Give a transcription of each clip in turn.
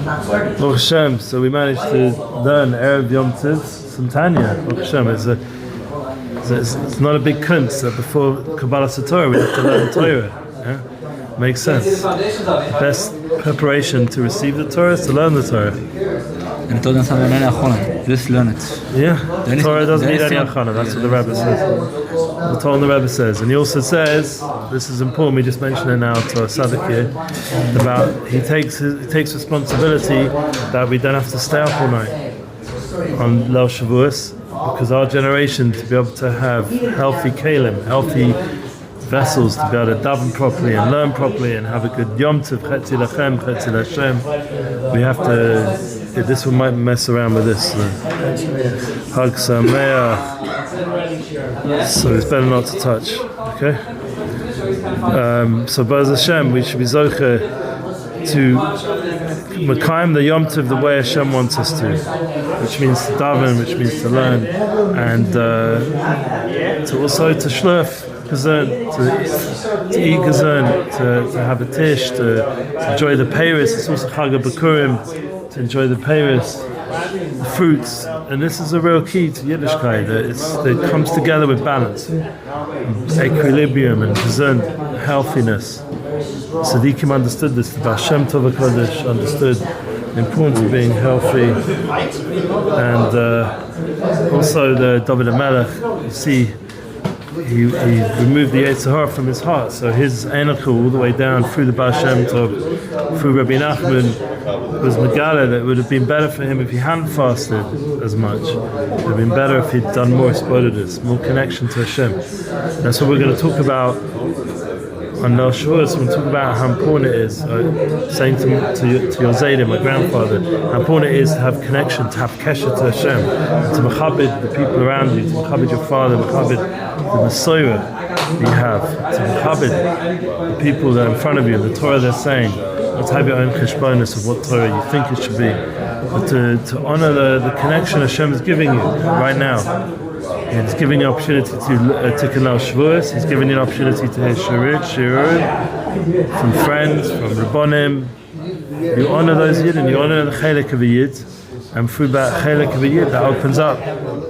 Baruch Hashem, so we managed to learn Erev Yom Tov some Tanya. Baruch Hashem, it's not a big kunst that before Kabalat HaTorah we have to learn Torah. Yeah? Makes sense. The best preparation to receive the Torah is to learn the Torah. And Torah doesn't have any achana, just learn it. Yeah, the Torah doesn't need any achana, that's what the Rebbe says. The Torah the Rebbe says. And he also says, this is important, we just mentioned it now to our Sadek here, about he takes responsibility that we don't have to stay up all night on Leil Shavuos, because our generation, to be able to have healthy kalim, healthy vessels, to be able to daven properly and learn properly and have a good Yom Tov, Chetzi Lachem, Chetzi Lashem, we have to, this one might mess around with this. Hag Sameach. So it's better not to touch. Okay? So Baal Hashem, we should be Zoche to Mekayim the Yom Tov the way Hashem wants us to, which means to daven, which means to learn, and to also to shlurf Gazern, to eat Gazern, to have a tish, to enjoy the Paris. It's also Chag B'Kurim, to enjoy the Paris, the fruits. And this is a real key to Yiddishkeit, that it comes together with balance, equilibrium and Gazern, healthiness. Tzaddikim understood this, the Baal Shem Tov HaKadosh understood the importance of being healthy, and also the Dovid Hamelech, you see, he removed the Yetzer Hara from his heart, so his Einachel all the way down through the Baal Shem Tov, through Rabbi Nachman, was Megala that it would have been better for him if he hadn't fasted as much. It would have been better if he'd done more Spodidus, more connection to Hashem. That's what we're going to talk about on Leil Shavuos. We'll talk about how important it is, saying to your Zaydim, my grandfather, how important it is to have connection, to have kesher to Hashem, to mechabed the people around you, to mechabed your father, mechabed the Messiah you have, to mechabed the people that are in front of you, the Torah they're saying, not to have your own cheshbonos of what Torah you think it should be, but to honor the connection Hashem is giving you right now. He's giving you an opportunity to take Leil Shavuos. He's giving you an opportunity to hear Shirur from friends, from Rabbonim. You honor those Yid and you honor the Chelek of a Yid, and through that Chelek of a Yid that opens up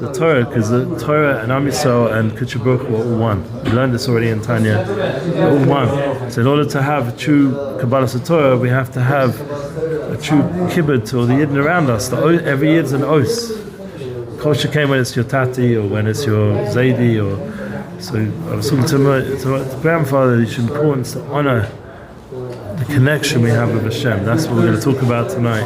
the Torah, because the Torah and Am Yisrael and Kutcher Baruch were all one. We learned this already in Tanya. They're all one. So in order to have a true Kabalat HaTorah, we have to have a true kibbutz to all the Yidden around us. Every Yid's an os. Kosher came when it's your tati or when it's your zaidi, or so I was talking to my grandfather. It's important to honor the connection we have with Hashem. That's what we're going to talk about tonight,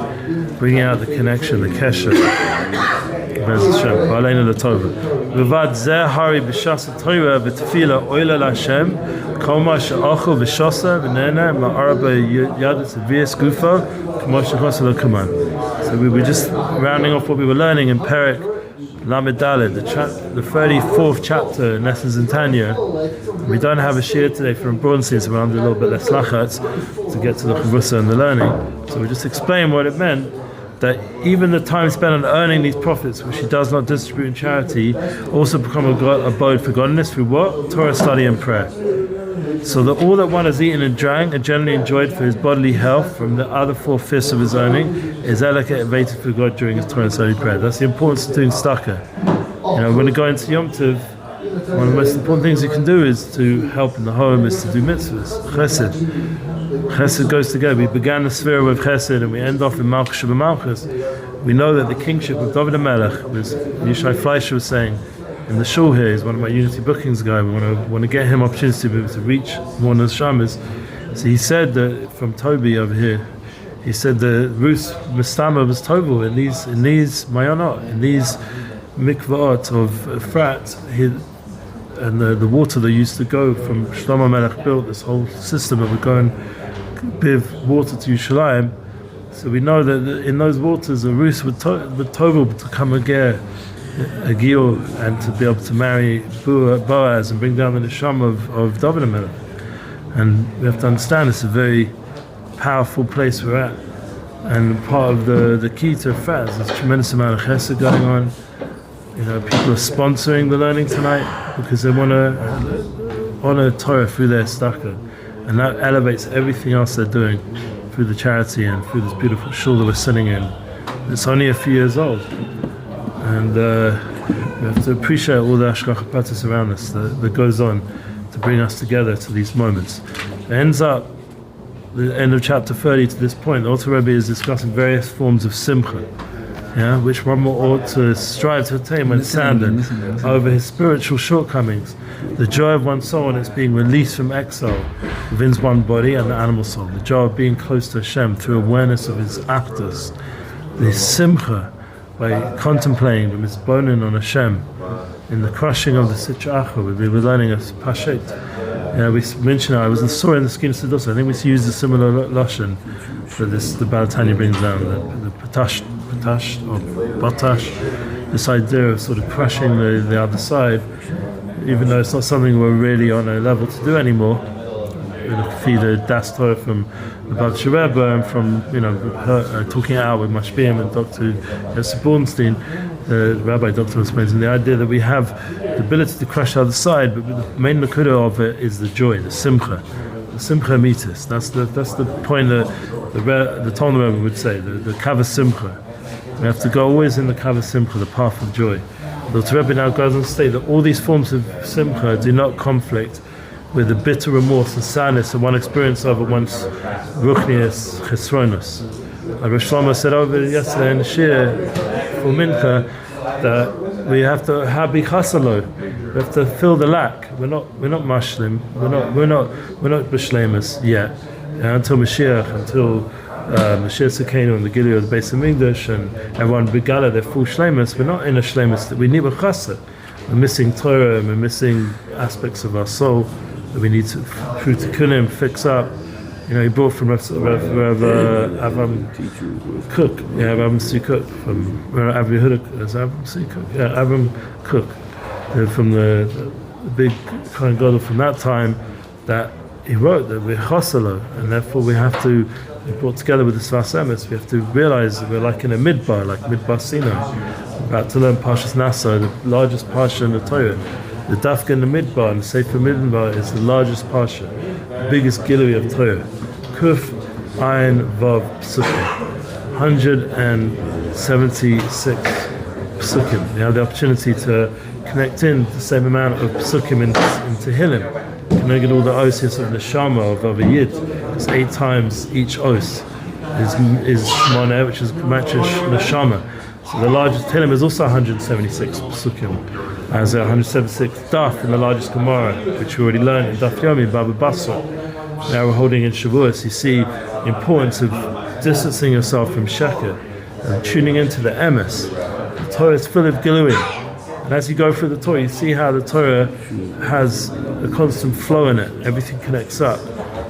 bringing out the connection, the kesher. Bez Hashem, Ba'aleinu l'Tova. V'vad zeh hari b'shas ha'Torah v'tefila oila l'Hashem kol ma she'achol v'shasa v'nena ma'ara b'yadet v'yes gufa k'mo she'chosa l'kuman. So we were just rounding off what we were learning in Perek Lamed Daled, the 34th chapter in Lessons in Tanya. We don't have a shir today from Bronstein, so we're under a little bit less lachatz to get to the chavusa and the learning. So we just explain what it meant, that even the time spent on earning these profits, which he does not distribute in charity, also become a abode for godliness through what? Torah study and prayer. So that all that one has eaten and drank and generally enjoyed for his bodily health from the other 4/5 of his earning is elevated for God during his Torah study prayer. That's the importance of doing tzedakah. When we go into Yom Tov, one of the most important things you can do is to help in the home, is to do mitzvahs, chesed. Chesed goes together. We began the sphere with chesed and we end off in Malchus Malchus. We know that the kingship of Dovid Hamelech, was Yishai Fleischer was saying, in the shul here, he's one of my Unity bookings guy. We want to get him opportunity to be able to reach more neshamas. So he said that from Toby over here, he said that Ruth Mistama was Tovel in these mayonot, in these mikvaot of Efrat, and the water that used to go from Shlomo Melech built this whole system that would go and give water to Yerushalayim. So we know that in those waters, the Ruth would Tovel to come a Gil, and to be able to marry Boaz and bring down the neshama of Dovid Hamelech. And we have to understand it's a very powerful place we're at. And part of the key to Efrat is there's a tremendous amount of chesed going on. People are sponsoring the learning tonight because they want to honor Torah through their tzedakah. And that elevates everything else they're doing. through the charity and through this beautiful shul that we're sitting in. It's only a few years old, and we have to appreciate all the Hashgacha Pratis around us that goes on to bring us together to these moments. It ends up, the end of chapter 30 to this point, the Alter Rebbe is discussing various forms of simcha, which one ought to strive to attain when standing over his spiritual shortcomings, the joy of one's soul when it's being released from exile within one body and the animal soul, the joy of being close to Hashem through awareness of his actors, the simcha by contemplating the misbonin on Hashem in the crushing of the Sitra Achra. We were learning a Pashet. We mentioned, I saw in the Skin Sedusa, I think we used a similar lashon for this, the Baal Tanya brings down, the patash or batash, this idea of sort of crushing the other side, even though it's not something we're really on a level to do anymore. Feed a das Torah from the Baal Shem Tov and from her, talking it out with Mashbiim and Dr. Yosef Bornstein, the Rabbi Dr. explains, and the idea that we have the ability to crush the other side, but the main nakuda of it is the joy, the simcha mitis. That's the point that the Talmud Rebbe would say, the kavah simcha. We have to go always in the kavah simcha, the path of joy. The Alter Rebbe now goes on to state that all these forms of simcha do not conflict with the bitter remorse and sadness that one experiences over one's ruchnius chesronos. Rosh Shlomo said over yesterday in the shir for Mincha that we have to habi chasalo. We have to fill the lack. We're not mashlim. We're not b'shlemus yet. Until Mashiach, until Mashiach Tzidkeinu and the Gilui of the Beis Hamikdash and everyone begala their full shlemus. We're not in a shlemus that we need a chassid. We're missing Torah and we're missing aspects of our soul that we need to, through Tikkunim, fix up. He brought from Rav Avram Cook, Avram C. Cook, from Rav Yehuda, Avram C. Cook, Avram Cook, from the big Kohen Gadol from that time, that he wrote that we're chasalo, and therefore we have to be brought together with the Sfas Emes. We have to realize that we're like in a midbar, like Midbar Sinai. We're about to learn Parshas Naso, the largest parsha in the Torah. The Dafka in the Midbar, and the Sefer Midbar is the largest parsha, the biggest gilui of Torah. Kuf Ayin Vav Psukim, 176 Psukim. You have the opportunity to connect in the same amount of Psukim in Tehillim. You can get all the osis of the Neshama of a Yid. It's 8 times each os is Shmoneh, which is matches Neshama. So the largest Tehillim is also 176 Psukim. As 176 Daf in the largest Gemara, which we already learned in Daf Yomi, Baba Basra. Now we're holding in Shavuot. You see the importance of distancing yourself from Sheker and tuning into the Emes. The Torah is full of Giluim. And as you go through the Torah, you see how the Torah has a constant flow in it. Everything connects up.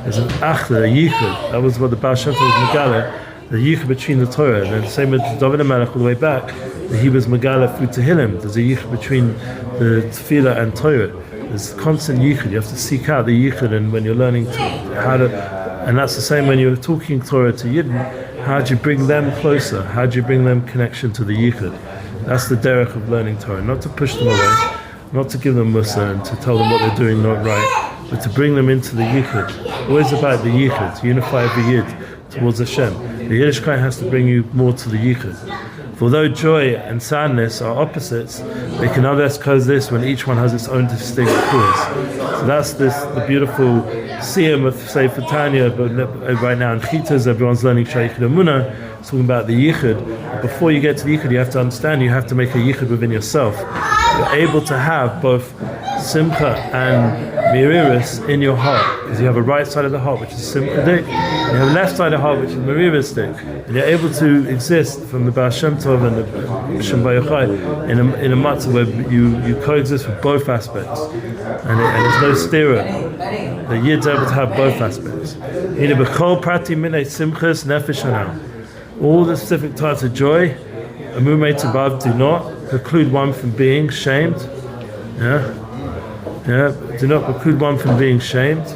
There's an Achla, a Yichud. That was what the Baal Shem Tov was Megala, the Yichud between the Torah. And then the same with Dovid Hamelech all the way back, that he was Megala through Tehillim. There's a Yichud between the Tefillah and Torah. There's constant yichud. You have to seek out the yichud, and when you're learning and that's the same when you're talking Torah to Yidden. How do you bring them closer? How do you bring them connection to the yichud? That's the derech of learning Torah. Not to push them away, not to give them mussar and to tell them what they're doing not right, but to bring them into the yichud. Always about the yichud, to unify every yid towards Hashem. The Yiddishkeit has to bring you more to the yichud. For although joy and sadness are opposites, they can others coexist when each one has its own distinct cause. So that's the beautiful siyum of, say, for Tanya, but right now in Chitas, everyone's learning Shaykh Emunah, talking about the yichud. Before you get to the yichud, you have to understand you have to make a yichud within yourself. You're able to have both simcha and miriris in your heart, because you have a right side of the heart which is simcha dik, and you have a left side of the heart which is miriris dik, and you're able to exist from the Baal Shem Tov and the Shem Bayachai in a matzah where you coexist with both aspects, and there's no stira. The yid's able to have both aspects. All the specific types of joy, Amumate above, do not preclude one from being shamed. Do not preclude one from being shamed.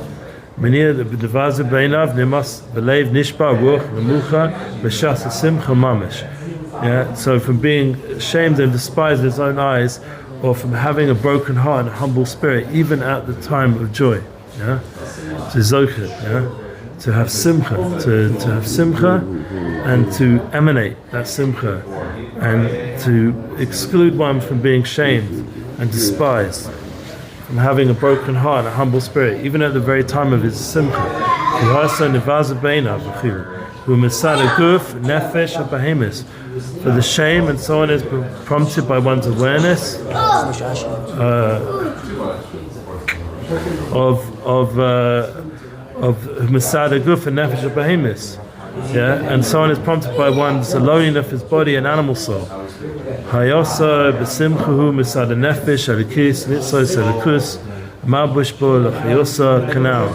So from being shamed and despised in his own eyes, or from having a broken heart and a humble spirit, even at the time of joy. To to have simcha, to have simcha, and to emanate that simcha, and to exclude one from being shamed and despised, from having a broken heart and a humble spirit, even at the very time of his simcha. For the shame and so on is prompted by one's awareness of Masada Guf and Nefesh Bahemis. And so on is prompted by one's loneliness of his body and animal soul. Hayosa Besimchahu Masada Nefesh Alikis Nitzos Alikus Mabush Bol Hayosa Canal.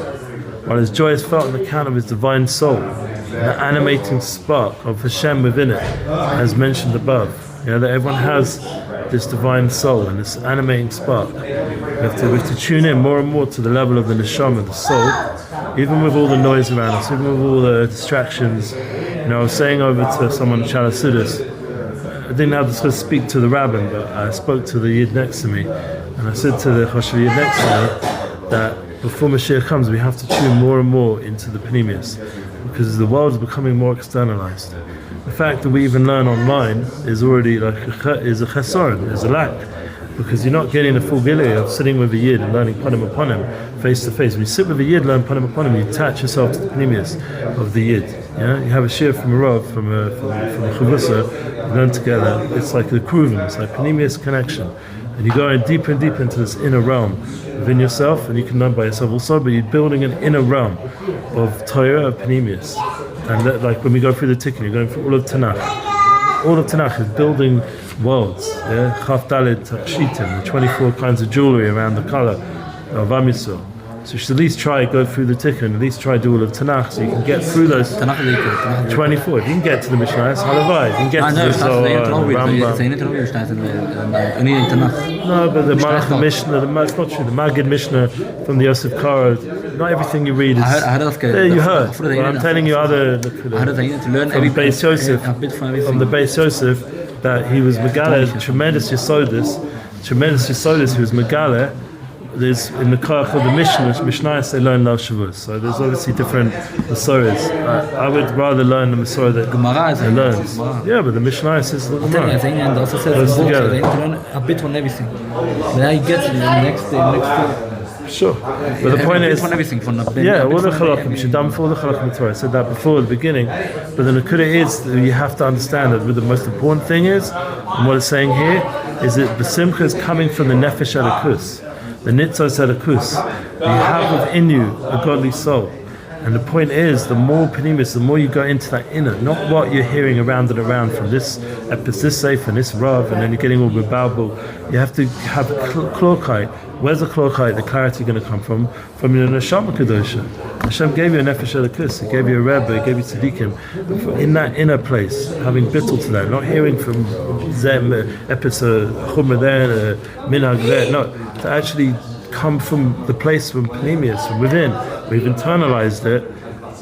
While his joy is felt on account of his divine soul, the animating spark of Hashem within it, as mentioned above. That everyone has this divine soul and this animating spark. We have to tune in more and more to the level of the neshama, the soul, even with all the noise around us, even with all the distractions. I was saying over to someone, Challos, I didn't have to speak to the rabbin, but I spoke to the yid next to me, and I said to the Choshev yid next to me that before Mashiach comes, we have to tune more and more into the Pnimius, because the world is becoming more externalized. The fact that we even learn online is already is a chesaron, is a lack, because you're not getting the full gilui of sitting with a yid and learning panim upon him face to face. When you sit with a yid, learn panim upon him, you attach yourself to the Pnimius of the yid. You have a shir from a rav, from a chavusa, you learn together. It's like the kruvim, it's like Pnimius connection. And you go in deeper and deeper into this inner realm within yourself, and you can learn by yourself also, but you're building an inner realm of Torah, of Pnimius. And that, like when we go through the tikkun, you're going through all of Tanakh. All of Tanakh is building worlds. Chaf Dalet Takshitim, the 24 kinds of jewelry around the color of Am Yisrael. So you should at least try, go through the tikkun, at least try do all of Tanakh, so you can get through those 24. If you can get to the Mishnah, it's halavai. You can get to the Zohar, No, but the Malach Mishnah, it's not true. The Magid Mishnah from the Yosef Karo, not everything you read is... you heard. But I'm telling you other... From the Beis Yosef, that he was Megale, tremendous Yesodis, he was Megale. There's in the Koach of the Mishnah, they learn Lav Shavuot. So there's obviously different Masoras. I would rather learn the Masorah that they learn. Yeah, but the Mishnah says the Gemara. Goes together. A bit on everything. Then I get to the next day. Sure. But the point is, all the Chalakim, Shadam for all the Chalakim Torah. I said that before at the beginning. But the Nakuda is that you have to understand that the most important thing is, and what it's saying here, is that the Simcha is coming from the Nefesh Alakus. The nitzos alakus, you have within you a godly soul, and the point is, the more pnimis, the more you go into that inner, not what you're hearing around and around from this seif and this rav, and then you're getting all rebelbul. You have to have klokite. Where's the klokite? The clarity going to come from your neshama kedosha. Hashem gave you a nefesh alakus. He gave you a rebbe. He gave you tzaddikim. In that inner place, having bittul to that, not hearing from zem episode chumra there, minhag there. No, to actually come from the place from pnimius, from within. We've internalized it.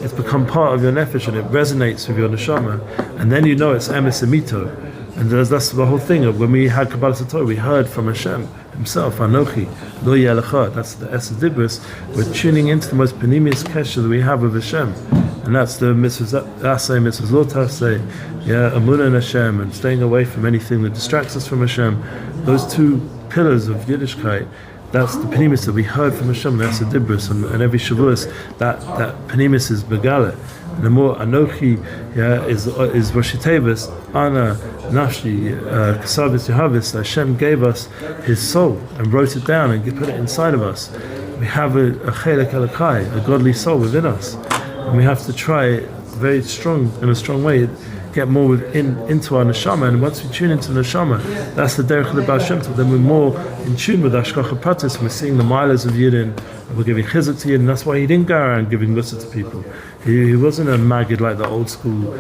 It's become part of your nefesh, and it resonates with your neshama. And then you know it's emes emito. And that's the whole thing of when we had Kabalat HaTorah, we heard from Hashem Himself, Anochi, Lo Yelechad. That's the Esed Dibros. We're tuning into the most penimius kesher that we have with Hashem. And that's the mitzvahs asay, mitzvahs lo tasay, amunah and Hashem, and staying away from anything that distracts us from Hashem. Those two pillars of Yiddishkeit, that's the penimis that we heard from Hashem, that's the Dibros, and every Shavuos, that penimis is Begala. And the more Anochi is Rosh Tevis, Ana, Nafshi, Kasavis, Yehavis, Hashem gave us His soul and wrote it down and put it inside of us. We have a Chelek Elakai, a godly soul within us. And we have to try very strong, in a strong way, get more into our neshama, and once we tune into the neshama, that's the derech of the Baal Shem Tov. Then we're more in tune with Ashkacha Pratis, and we're seeing the milas of Yidden, and we're giving chizuk to Yidden. And that's why he didn't go around giving lusa to people. He wasn't a maggid like the old school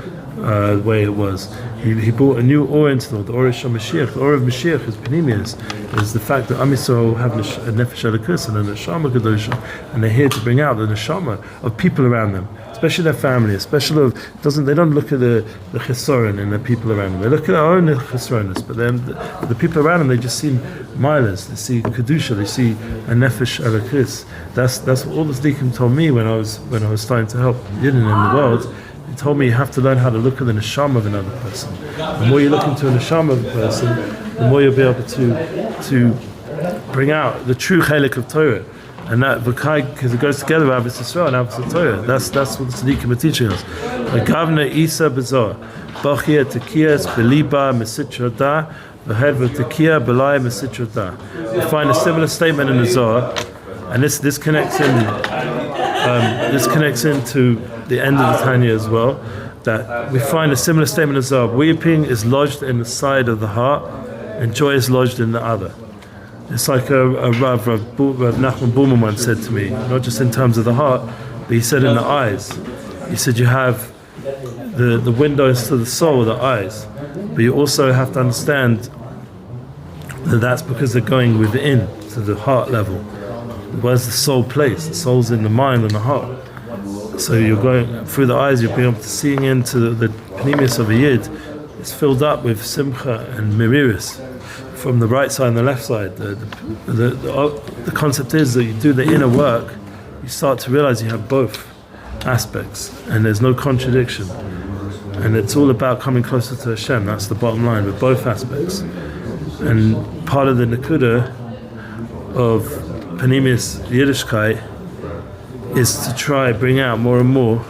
way it was. He brought a new aura into the world, the aura of Mashiach. The aura of Mashiach is Pnimius, is the fact that Am Yisrael have a nefesh alakus and a neshama kedosha, and they're here to bring out the neshama of people around them, especially their family, especially they don't look at the chesaron and the people around them. They look at their own chesaronis, but then the people around them, they just see milas, they see kedusha, they see a nefesh alakus, That's what all the tzaddikim told me when I was starting to help Yidden in the world. They told me you have to learn how to look at the neshama of another person. The more you look into a neshama of a person, the more you'll be able to bring out the true chelik of Torah. And that because it goes together with Avodas Yisrael and Avodas Torah. That's what the tzaddikim are teaching us. The Gavna Isa Bezor, Bachia Tekiyas Beliba Mesitroda, V'Hedva Tekiya Belaya Mesitroda. We find a similar statement in the Zohar, and this connects into the end of the Tanya as well. That we find a similar statement in the Zohar. Weeping is lodged in the side of the heart, and joy is lodged in the other. It's like a Rav Nachman Bauman once said to me, not just in terms of the heart, but he said in the eyes. He said you have the windows to the soul, the eyes, but you also have to understand that that's because they're going within, to the heart level. Where's the soul placed? The soul's in the mind and the heart. So you're going through the eyes, you'll be able to seeing into the pneumius of a yid. It's filled up with simcha and miriris from the right side and the left side. The concept is that you do the inner work, you start to realize you have both aspects, and there's no contradiction. And it's all about coming closer to Hashem. That's the bottom line with both aspects. And part of the Nakuda of Panemius Yiddishkeit is to try bring out more and more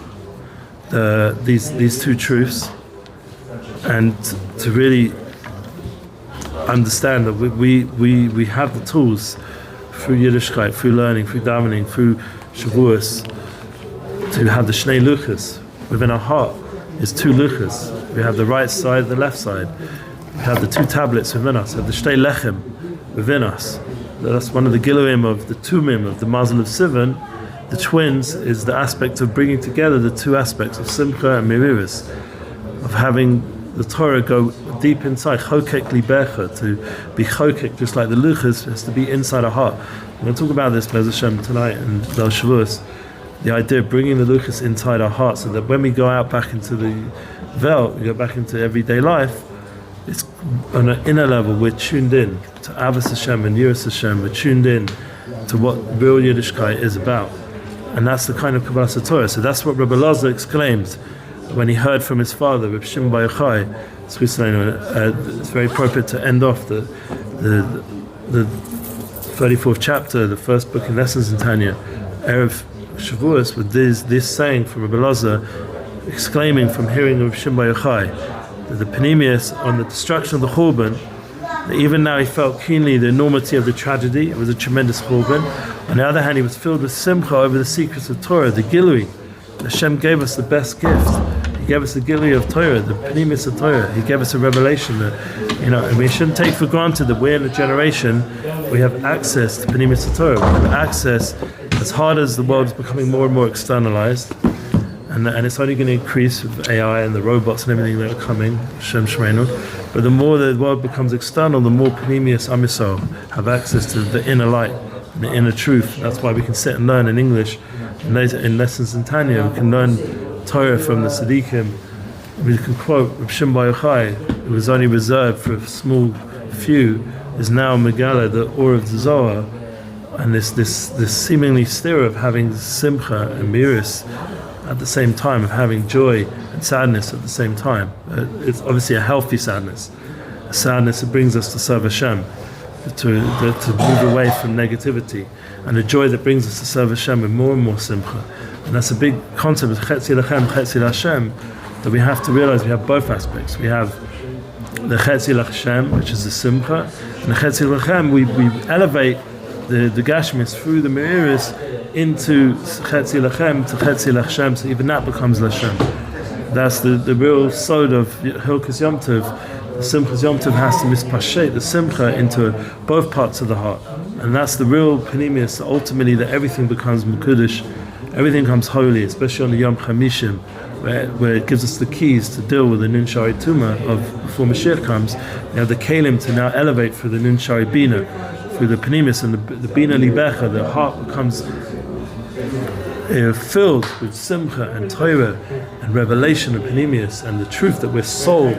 these two truths, and to really understand that we have the tools through Yiddishkeit, through learning, through davening, through Shavuos, to have the Shnei Luchos within our heart. Is two Luchos. We have the right side, the left side. We have the two tablets within us. We have the Shtei Lechem within us. That's one of the Giluim of the Tumim of the Mazel of Sivan. The twins is the aspect of bringing together the two aspects of Simcha and Miriris, of having the Torah go deep inside, Chokek Libecha, to be Chokek, just like the Luchos has to be inside our heart. We're going to talk about this, Be'ez Hashem, tonight in Del Shavuos. The idea of bringing the Luchos inside our heart, so that when we go out back into the Vel, we go back into everyday life, it's on an inner level, we're tuned in to Avodas Hashem and Yiras Hashem, we're tuned in to what real Yiddishkeit is about. And that's the kind of Kabalat HaTorah. So that's what Rabbi Elazar exclaimed when he heard from his father, Reb Shimon Bar Yochai. It's very appropriate to end off the 34th chapter, the first book in Lessons in Tanya, Erev Shavuos, with this saying from Rabbi Elazar, exclaiming from hearing Reb Shimon Bar Yochai, that the Panemius on the destruction of the Churban, that even now he felt keenly the enormity of the tragedy. It was a tremendous Churban. On the other hand, he was filled with simcha over the secrets of Torah, the Gilui. Hashem gave us the best gift. He gave us the Gilui of Torah, the Panemius of Torah. He gave us a revelation that, and we shouldn't take for granted that we're in a generation we have access to Panemius of Torah. We have access, as hard as the world is becoming more and more externalized, and it's only going to increase with AI and the robots and everything that are coming, Shem Shmeinu. But the more the world becomes external, the more Panemius Am Yisrael have access to the inner light, the inner truth. That's why we can sit and learn in English, in Lessons in Tanya. We can learn Torah from the Tzaddikim. We can quote Reb Shimon Bar Yochai, who was only reserved for a small few, is now Megala, the Or of the Zohar, and this seemingly stir of having simcha and miris at the same time, of having joy and sadness at the same time. It's obviously a healthy sadness, a sadness that brings us to serve Hashem, to move away from negativity, and a joy that brings us to serve Hashem with more and more simcha. And that's a big concept of Chetzi Lachem, Chetzi Lashem, that we have to realize we have both aspects. We have the Chetzi Lachem, which is the simcha, and the Chetzi Lachem, we elevate the Gashmis through the Me'iris into Chetzi Lachem to Chetzi Lachem, so even that becomes Lashem. That's the real sod of Hilchos Yom Tov. The Simchas Yom Tov has to mispashet the Simcha into both parts of the heart. And that's the real Panemius, ultimately, that everything becomes Mekudesh, everything becomes holy, especially on the Yom Chamishim, where it gives us the keys to deal with the Nun Shari Tuma of before Mashiach comes. We have the Kalim to now elevate through the Nun Shari Bina, through the Panemius and the Bina Libecha. The heart becomes filled with Simcha and Torah and revelation of Panemius and the truth that we're soul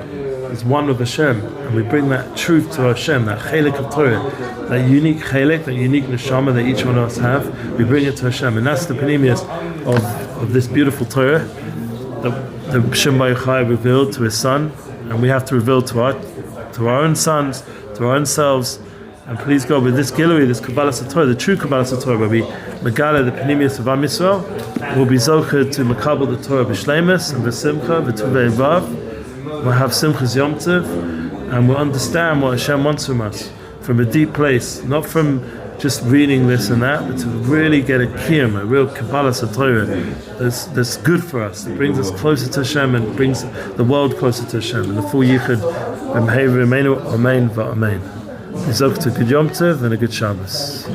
is one with Hashem, and we bring that truth to Hashem, that chelek of Torah, that unique chelek, that unique neshama that each one of us have. We bring it to Hashem, and that's the panemius of this beautiful Torah that Shem Yochai revealed to his son, and we have to reveal to our own sons, to our own selves. And please God, with this Gilui, this Kabalat HaTorah, the true Kabalat HaTorah, where we megala the panemius of Am Yisrael, we'll be zocher to makabel the Torah b'shleimus and b'simcha v'tuvei vav. We'll have Simchas Yom Tov, and we'll understand what Hashem wants from us from a deep place, not from just reading this and that, but to really get a kiyum, a real Kabalat HaTorah that's good for us, that brings us closer to Hashem and brings the world closer to Hashem, and the full yichud b'mhei v'ameinu, amen v'amen. Good Yom Tov and a good Shabbos.